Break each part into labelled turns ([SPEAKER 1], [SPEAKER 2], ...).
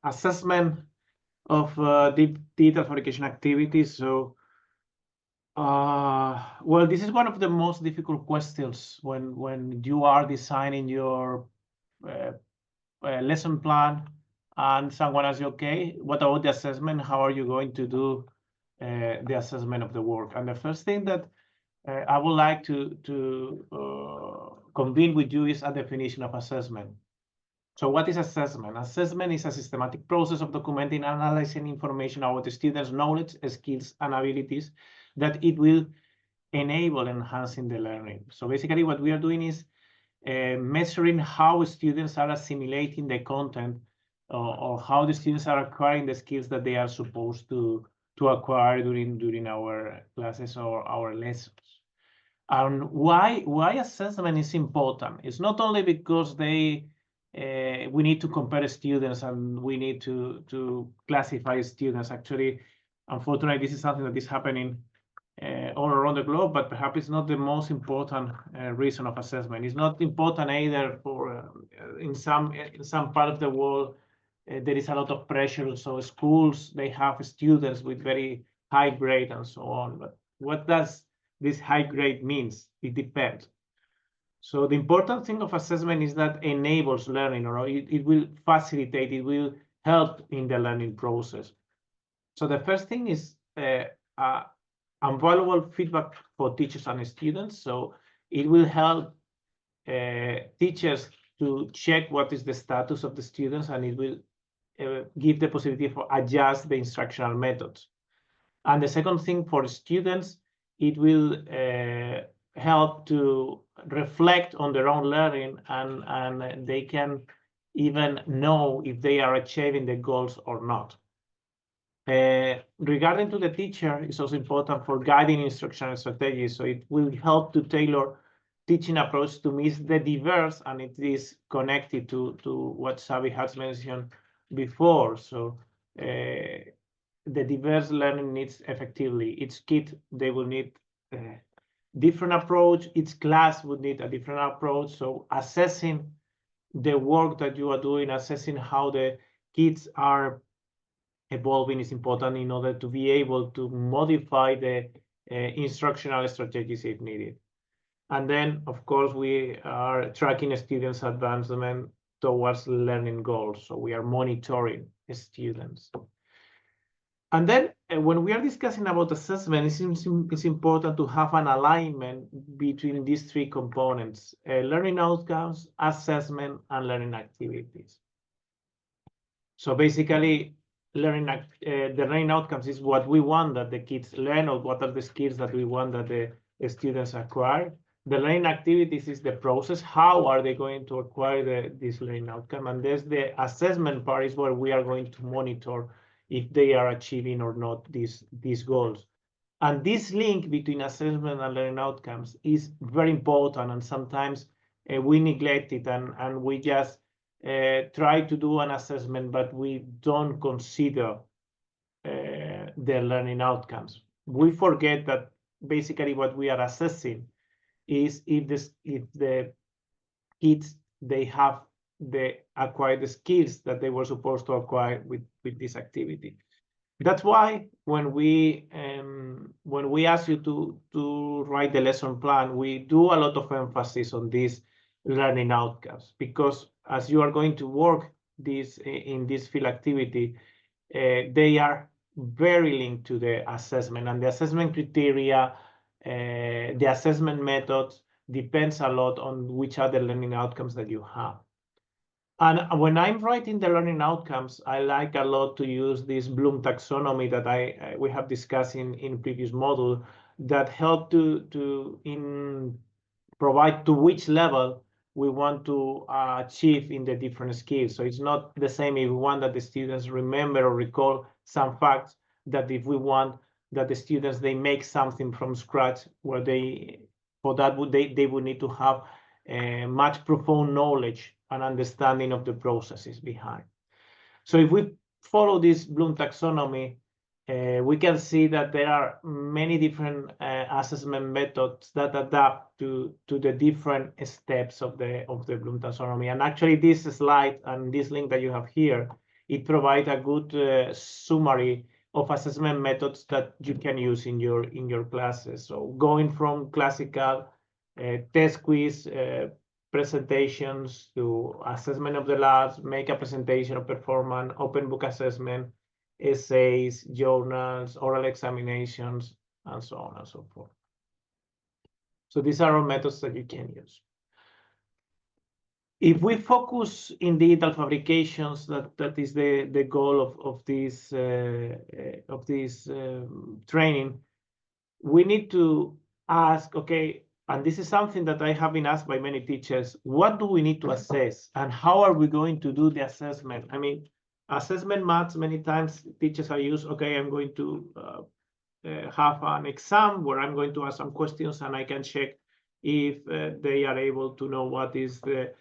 [SPEAKER 1] assessment of digital fabrication activities. So, well, this is one of the most difficult questions when you are designing your lesson plan and someone asks you, okay, what about the assessment? How are you going to do the assessment of the work? And the first thing that I would like to convene with you is a definition of assessment. So what is assessment? Assessment is a systematic process of documenting and analyzing information about the students' knowledge, skills, and abilities that it will enable enhancing the learning. So basically what we are doing is measuring how students are assimilating the content or how the students are acquiring the skills that they are supposed to acquire during our classes or our lessons. And why assessment is important? It's not only because we need to compare students and we need to classify students. Actually, unfortunately, this is something that is happening all around the globe, but perhaps it's not the most important reason of assessment. It's not important either for in some part of the world there is a lot of pressure. So schools, they have students with very high grade and so on. But what does this high grade means? It depends. So the important thing of assessment is that enables learning, or it will facilitate, it will help in the learning process. So the first thing is invaluable feedback for teachers and students. So it will help teachers to check what is the status of the students, and it will give the possibility for adjust the instructional methods. And the second thing for students, it will help to reflect on their own learning, and they can even know if they are achieving the goals or not. Regarding to the teacher, it's also important for guiding instructional strategies. So it will help to tailor teaching approach to meet the diverse, and it is connected to what Xavi has mentioned before. So the diverse learning needs effectively. Each kid, they will need different approach. Each class would need a different approach. So assessing the work that you are doing, assessing how the kids are evolving is important in order to be able to modify the instructional strategies if needed. And then, of course, we are tracking students' advancement towards learning goals. So we are monitoring students. And then when we are discussing about assessment, it's important to have an alignment between these three components: learning outcomes, assessment, and learning activities. So basically, the learning outcomes is what we want that the kids learn, or what are the skills that we want that the students acquire. The learning activities is the process. How are they going to acquire this learning outcome? And there's the assessment part, is where we are going to monitor if they are achieving or not these goals. And this link between assessment and learning outcomes is very important, and sometimes we neglect it, and we just try to do an assessment, but we don't consider the learning outcomes. We forget that basically what we are assessing is if the kids, they have acquired the skills that they were supposed to acquire with this activity. That's why when we ask you to write the lesson plan, we do a lot of emphasis on these learning outcomes, because as you are going to work in this field activity, they are very linked to the assessment, and the assessment criteria, the assessment methods depends a lot on which are the learning outcomes that you have. And when I'm writing the learning outcomes, I like a lot to use this Bloom taxonomy that we have discussed in previous module, that help to provide to which level we want to achieve in the different skills. So it's not the same if we want that the students remember or recall some facts, that if we want that the students, they make something from scratch, where they would need to have much profound knowledge and understanding of the processes behind. So if we follow this Bloom taxonomy, we can see that there are many different assessment methods that adapt to the different steps of the Bloom taxonomy. And actually, this slide and this link that you have here it provides a good summary of assessment methods that you can use in your classes. So going from classical test quiz presentations to assessment of the labs, make a presentation of performance, open book assessment, essays, journals, oral examinations, and so on and so forth. So these are all methods that you can use. If we focus in digital fabrications, that is the goal of this training, we need to ask, okay, and this is something that I have been asked by many teachers, what do we need to assess and how are we going to do the assessment? I mean, assessment maths, many times teachers are used, okay, I'm going to have an exam where I'm going to ask some questions and I can check if they are able to know what is the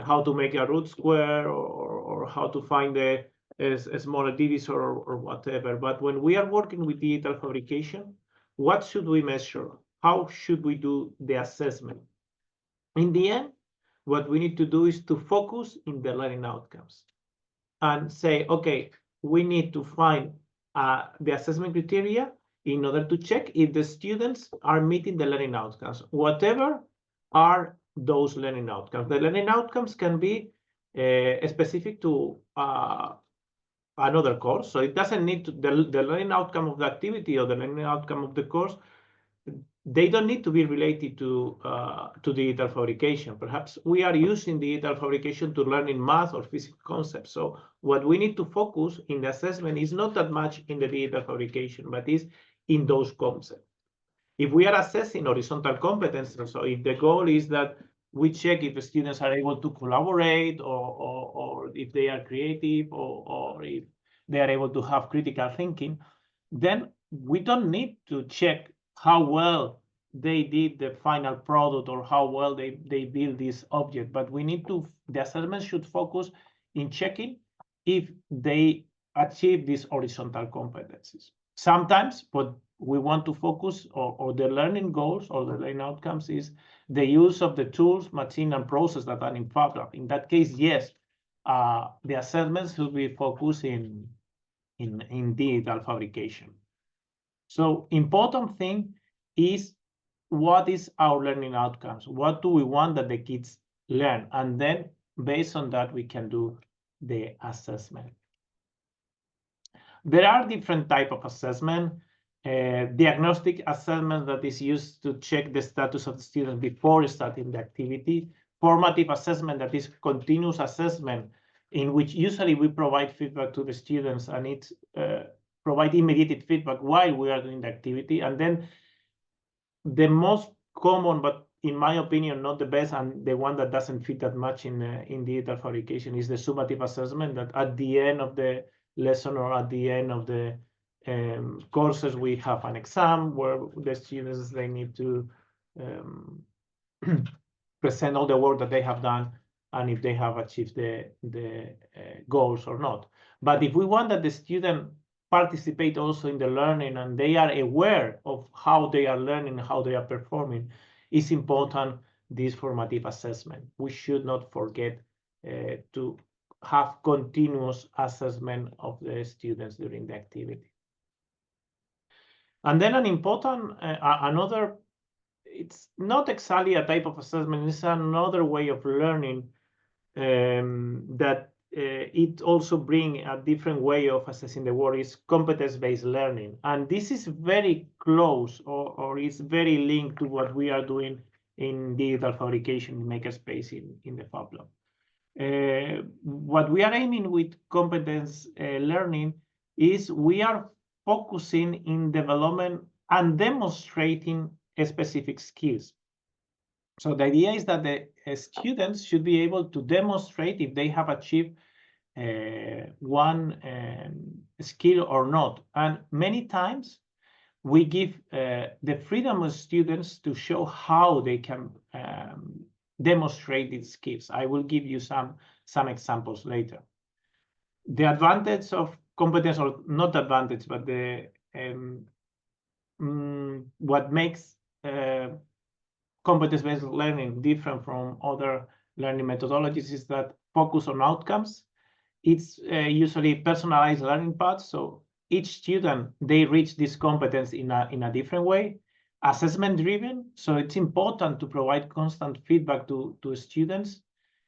[SPEAKER 1] how to make a root square or how to find a smaller divisor or whatever. But when we are working with digital fabrication, what should we measure? How should we do the assessment? In the end, what we need to do is to focus in the learning outcomes and say, okay, we need to find the assessment criteria in order to check if the students are meeting the learning outcomes, whatever are those learning outcomes. The learning outcomes can be specific to another course, so it doesn't need to, the learning outcome of the activity or the learning outcome of the course, they don't need to be related to digital fabrication. Perhaps we are using digital fabrication to learn in math or physics concepts. So what we need to focus in the assessment is not that much in the digital fabrication, but is in those concepts. If we are assessing horizontal competences, so if the goal is that we check if the students are able to collaborate or if they are creative or if they are able to have critical thinking, then we don't need to check how well they did the final product or how well they build this object, but we need to, the assessment should focus in checking if they achieve these horizontal competencies. Sometimes what we want to focus or the learning goals or the learning outcomes is the use of the tools, machine, and process that are in FabLab. In that case, yes, the assessments should be focused in digital fabrication. So important thing is what is our learning outcomes? What do we want that the kids learn? And then based on that, we can do the assessment. There are different types of assessment. Diagnostic assessment that is used to check the status of the student before starting the activity. Formative assessment that is continuous assessment in which usually we provide feedback to the students and it provide immediate feedback while we are doing the activity. And then the most common, but in my opinion, not the best, and the one that doesn't fit that much in digital fabrication is the summative assessment that at the end of the lesson or at the end of the courses, we have an exam where the students, they need to present all the work that they have done and if they have achieved the goals or not. But if we want that the student participate also in the learning and they are aware of how they are learning, how they are performing, it's important this formative assessment. We should not forget to have continuous assessment of the students during the activity. And then an important, another, it's not exactly a type of assessment, it's another way of learning that it also brings a different way of assessing the work is competence-based learning. And this is very close or is very linked to what we are doing in digital fabrication in Makerspace in the FabLab. What we are aiming with competence learning is we are focusing in development and demonstrating specific skills. So the idea is that the students should be able to demonstrate if they have achieved one skill or not. And many times we give the freedom of students to show how they can demonstrate these skills. I will give you some examples later. The advantage of competence, or not advantage, but the what makes competence-based learning different from other learning methodologies is that focus on outcomes. it's usually personalized learning paths. So each student, they reach this competence in a different way. Assessment driven, so it's important to provide constant feedback to students.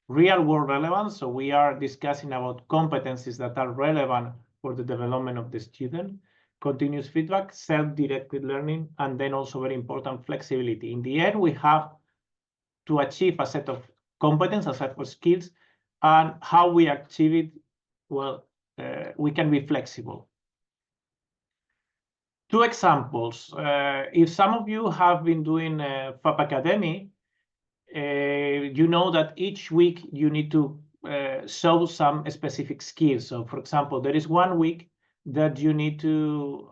[SPEAKER 1] Real world relevance, so we are discussing about competencies that are relevant for the development of the student. Continuous feedback, self-directed learning, and then also very important, flexibility. In the end, we have to achieve a set of competence, a set of skills, and how we achieve it, well, we can be flexible. Two examples. If some of you have been doing FAB Academy, you know that each week you need to show some specific skills. So, for example, there is 1 week that you need to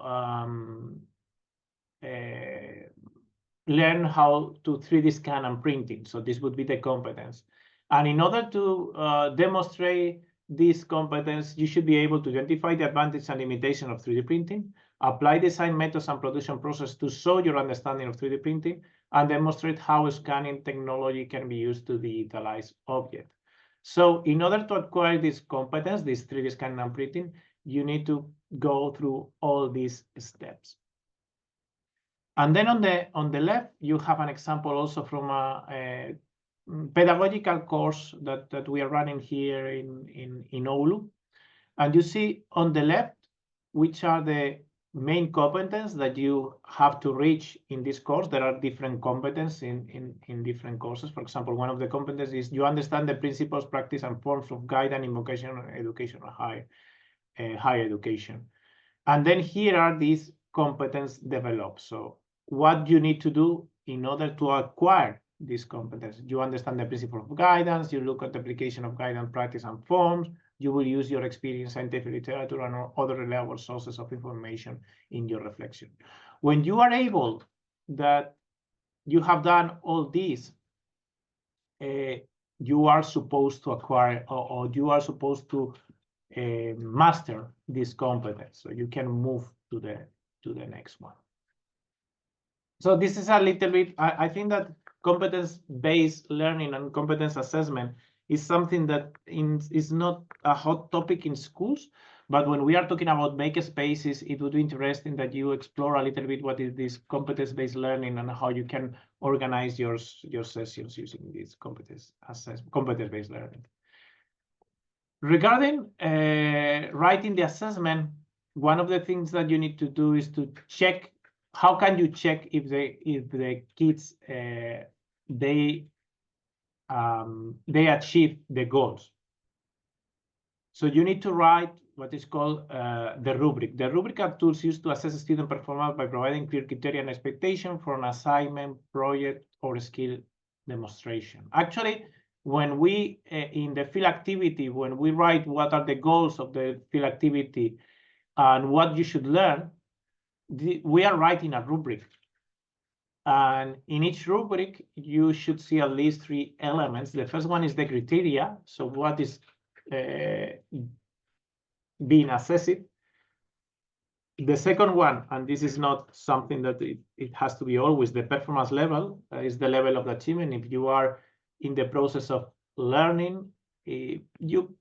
[SPEAKER 1] learn how to 3D scan and printing. So this would be the competence. And in order to demonstrate this competence, you should be able to identify the advantage and limitation of 3D printing, apply design methods and production process to show your understanding of 3D printing, and demonstrate how scanning technology can be used to digitalize objects. So in order to acquire this competence, this 3D scanning and printing, you need to go through all these steps. And then on the left, you have an example also from a pedagogical course that we are running here in Oulu. And you see on the left, which are the main competence that you have to reach in this course. There are different competence in different courses. For example, one of the competences is you understand the principles, practice, and forms of guidance in vocational education or higher education. And then here are these competence developed. So what you need to do in order to acquire this competence. You understand the principle of guidance, you look at the application of guidance, practice, and forms, you will use your experience, scientific literature, and other reliable sources of information in your reflection. When you are able that you have done all these, you are supposed to acquire or you are supposed to master this competence, so you can move to the next one. So this is a little bit, I think that competence-based learning and competence assessment is something that is not a hot topic in schools, but when we are talking about maker spaces, it would be interesting that you explore a little bit what is this competence-based learning and how you can organize your sessions using this competence-based learning. Regarding writing the assessment, one of the things that you need to do is to check. How can you check if the kids they achieve the goals? So you need to write what is called the rubric. The rubric are tools used to assess student performance by providing clear criteria and expectation for an assignment, project, or skill demonstration. Actually, when we in the field activity, when we write what are the goals of the field activity and what you should learn, we are writing a rubric. And in each rubric, you should see at least 3 elements. The first one is the criteria. So what is being assessed. The second one, and this is not something that it has to be always, the performance level is the level of achievement. If you are in the process of learning, you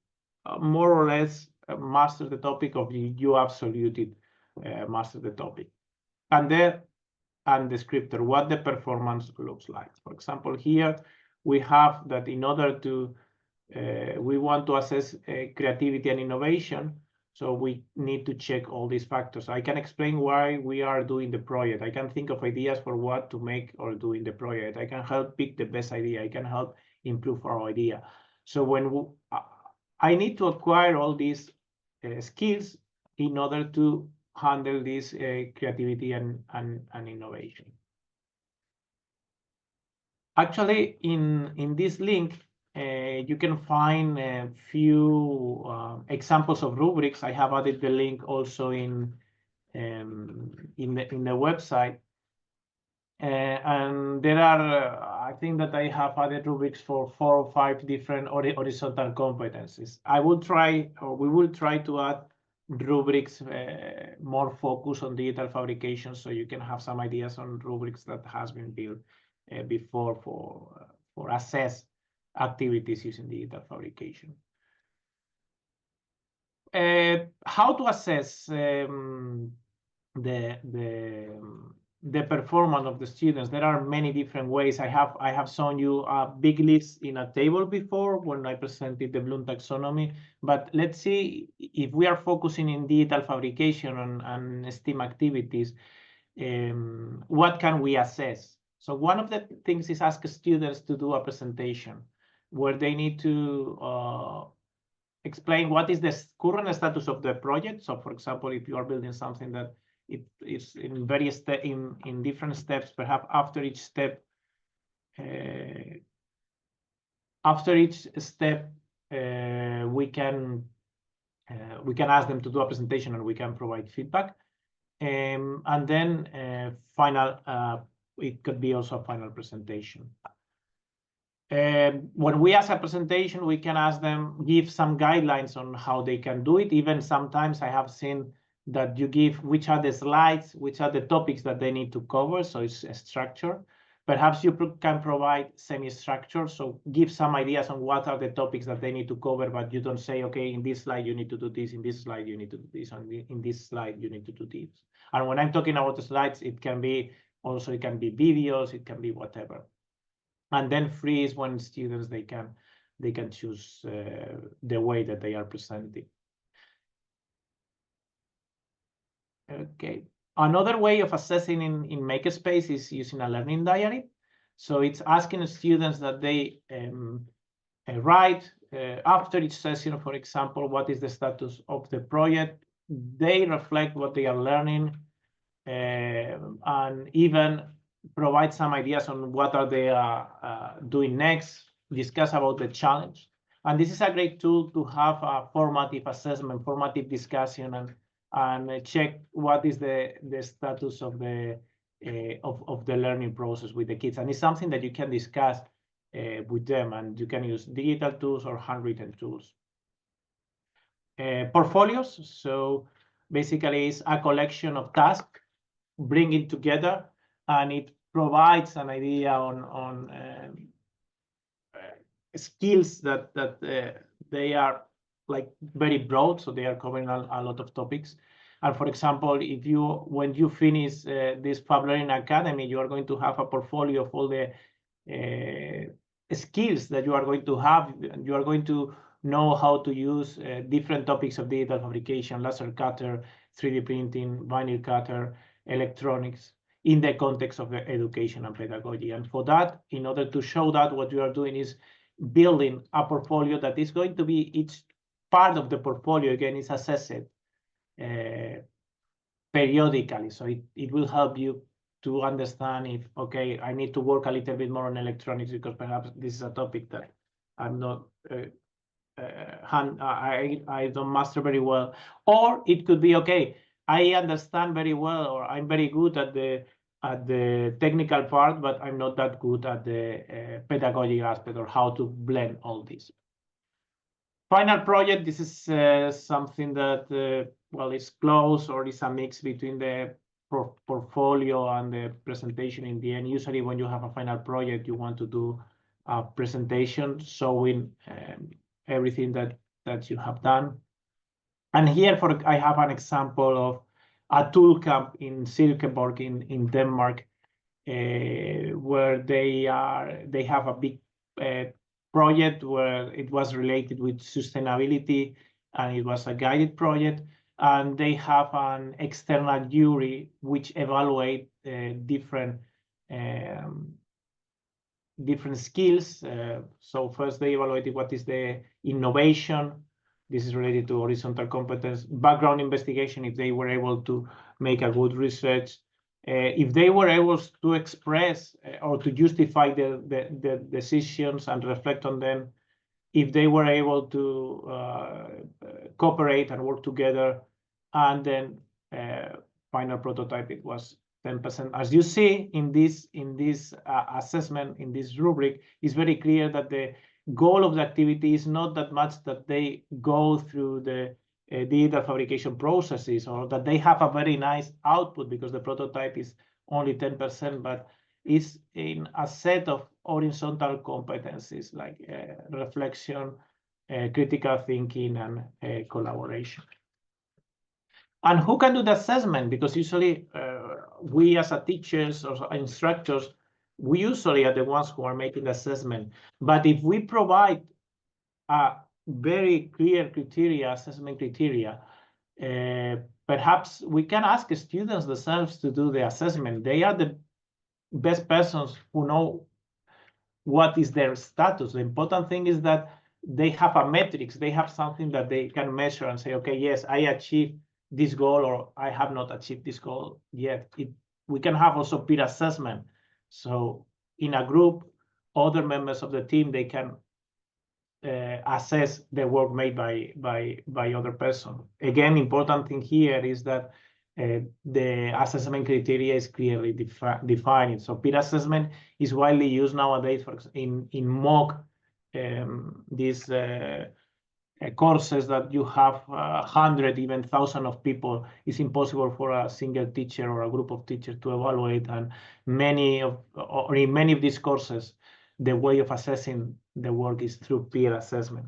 [SPEAKER 1] more or less master the topic, or you absolutely master the topic. And then descriptor, what the performance looks like. For example, here we have that in order to, we want to assess creativity and innovation, so we need to check all these factors. I can explain why we are doing the project. I can think of ideas for what to make or do in the project. I can help pick the best idea. I can help improve our idea. So when I need to acquire all these skills in order to handle this creativity and innovation. Actually, in this link, you can find a few examples of rubrics. I have added the link also in the website. And there are, I think that I have added rubrics for 4 or 5 different horizontal competencies. I will try, or we will try to add rubrics more focused on digital fabrication, so you can have some ideas on rubrics that has been built before for assess activities using digital fabrication. how to assess the performance of the students? There are many different ways. I have shown you a big list in a table before when I presented the Bloom taxonomy, but let's see if we are focusing in digital fabrication and STEAM activities, what can we assess? So one of the things is ask students to do a presentation where they need to explain what is the current status of the project. So for example, if you are building something that it is in various in different steps, perhaps after each step, we can ask them to do a presentation and we can provide feedback. And then final, it could be also a final presentation. When we ask a presentation, we can ask them, give some guidelines on how they can do it. Even sometimes I have seen that you give which are the slides, which are the topics that they need to cover. So it's a structure. Perhaps you can provide semi-structure. So give some ideas on what are the topics that they need to cover, but you don't say, okay, in this slide, you need to do this. In this slide, you need to do this. And in this slide, you need to do this. And when I'm talking about the slides, it can be also, it can be videos, it can be whatever. And then free is when students, they can choose the way that they are presenting. Okay. Another way of assessing in Makerspace is using a learning diary. So it's asking students that they write after each session, for example, what is the status of the project. They reflect what they are learning and even provide some ideas on what are they doing next, discuss about the challenge. And this is a great tool to have a formative assessment, formative discussion, and check what is the status of the learning process with the kids. And it's something that you can discuss with them, and you can use digital tools or handwritten tools. Portfolios, so basically it's a collection of tasks, bring it together, and it provides an idea on skills that they are like very broad, so they are covering a lot of topics. And for example, when you finish this Fab Learning Academy, you are going to have a portfolio of all the skills that you are going to have. You are going to know how to use different topics of digital fabrication, laser cutter, 3D printing, vinyl cutter, electronics, in the context of the education and pedagogy. And for that, in order to show that, what you are doing is building a portfolio that is going to be, each part of the portfolio, again, is assessed periodically. So it will help you to understand if, okay, I need to work a little bit more on electronics because perhaps this is a topic that I'm not, I don't master very well. Or it could be, okay, I understand very well, or I'm very good at the technical part, but I'm not that good at the pedagogic aspect, or how to blend all this. Final project, this is something that, well, is close, or is a mix between the portfolio and the presentation in the end. Usually when you have a final project, you want to do a presentation showing everything that you have done. And here I have an example of a tool camp in Silkeborg in Denmark, where they have a big project where it was related with sustainability, and it was a guided project. And they have an external jury which evaluate different skills. So first they evaluated what is the innovation. This is related to horizontal competence, background investigation, if they were able to make a good research, if they were able to express or to justify the decisions and reflect on them, if they were able to cooperate and work together, and then final prototype, it was 10%. As you see in this assessment, in this rubric, it's very clear that the goal of the activity is not that much that they go through the digital fabrication processes, or that they have a very nice output, because the prototype is only 10%, but it's in a set of horizontal competencies like reflection, critical thinking, and collaboration. And who can do the assessment? Because usually we as a teachers or instructors, we usually are the ones who are making the assessment. But if we provide a very clear criteria, assessment criteria, perhaps we can ask students themselves to do the assessment. They are the best persons who know what is their status. The important thing is that they have a metrics, they have something that they can measure and say, okay, yes, I achieved this goal, or I have not achieved this goal yet. We can have also peer assessment. So in a group, other members of the team, they can assess the work made by other person. Again, important thing here is that the assessment criteria is clearly defined. So peer assessment is widely used nowadays in mock these courses that you have 100, even 1,000 of people. It's impossible for a single teacher or a group of teachers to evaluate. And in many of these courses, the way of assessing the work is through peer assessment.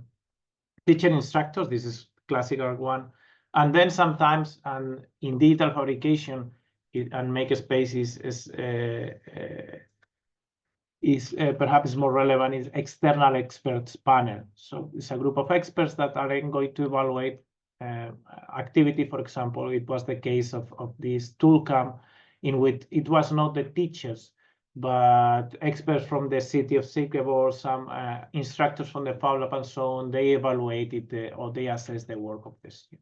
[SPEAKER 1] Teacher instructors, this is classical one. And then sometimes, and in digital fabrication and makerspace is perhaps more relevant, is external experts panel. So it's a group of experts that are going to evaluate activity. For example, it was the case of this toolcamp, in which it was not the teachers, but experts from the city of Singapore, some instructors from the FLA and so on. They evaluated or they assessed the work of the student.